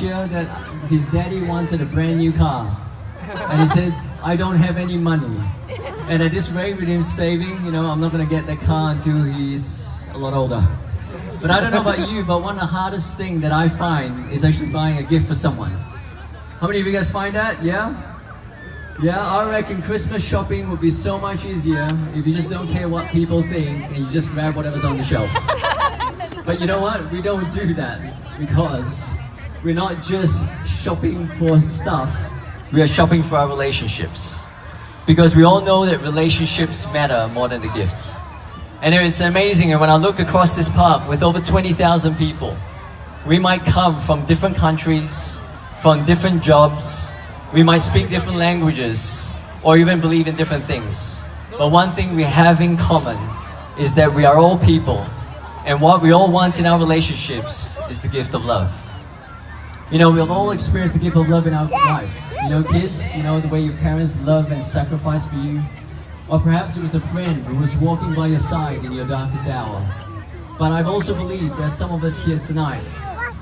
year that his daddy wanted a brand new car. And he said, I don't have any money. And at this rate, with him saving, I'm not going to get that car until he's a lot older. But I don't know about you, but one of the hardest things that I find is actually buying a gift for someone. How many of you guys find that? Yeah? Yeah, I reckon Christmas shopping would be so much easier if you just don't care what people think and you just grab whatever's on the shelf. But you know what? We don't do that because we're not just shopping for stuff, we are shopping for our relationships. Because we all know that relationships matter more than the gift. And it's amazing, and when I look across this park with over 20,000 people, we might come from different countries, from different jobs, we might speak different languages, or even believe in different things. But one thing we have in common is that we are all people, and what we all want in our relationships is the gift of love. We've all experienced the gift of love in our life. Kids, the way your parents love and sacrifice for you. Or perhaps it was a friend who was walking by your side in your darkest hour. But I also believe there's some of us here tonight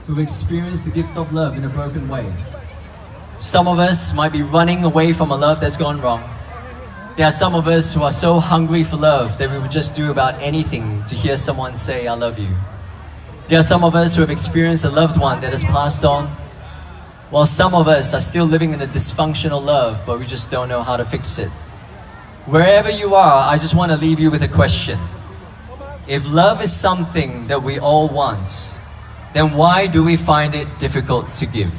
who've experienced the gift of love in a broken way. Some of us might be running away from a love that's gone wrong. There are some of us who are so hungry for love that we would just do about anything to hear someone say, I love you. There are some of us who have experienced a loved one that has passed on, while some of us are still living in a dysfunctional love, but we just don't know how to fix it. Wherever you are, I just want to leave you with a question. If love is something that we all want, then why do we find it difficult to give?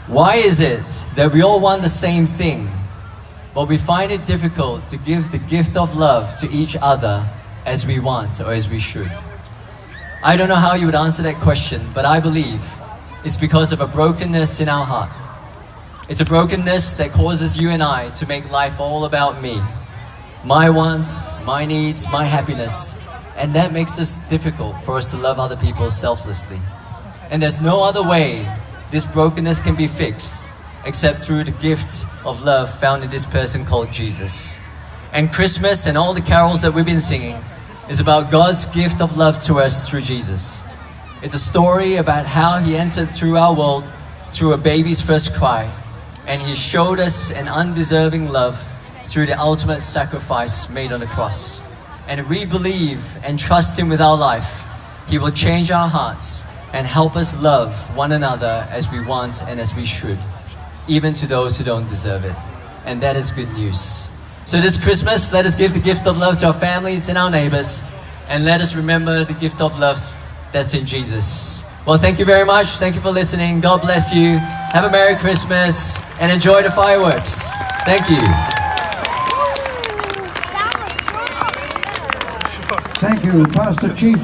Why is it that we all want the same thing, but we find it difficult to give the gift of love to each other as we want or as we should? I don't know how you would answer that question, but I believe it's because of a brokenness in our heart. It's a brokenness that causes you and I to make life all about me. My wants, my needs, my happiness. And that makes it difficult for us to love other people selflessly. And there's no other way this brokenness can be fixed except through the gift of love found in this person called Jesus. And Christmas and all the carols that we've been singing is about God's gift of love to us through Jesus. It's a story about how He entered through our world through a baby's first cry. And He showed us an undeserving love through the ultimate sacrifice made on the cross. And if we believe and trust Him with our life, He will change our hearts and help us love one another as we want and as we should, even to those who don't deserve it. And that is good news. So this Christmas, let us give the gift of love to our families and our neighbors, and let us remember the gift of love that's in Jesus. Well, thank you very much. Thank you for listening. God bless you. Have a Merry Christmas and enjoy the fireworks. Thank you. Thank you, Pastor Chief.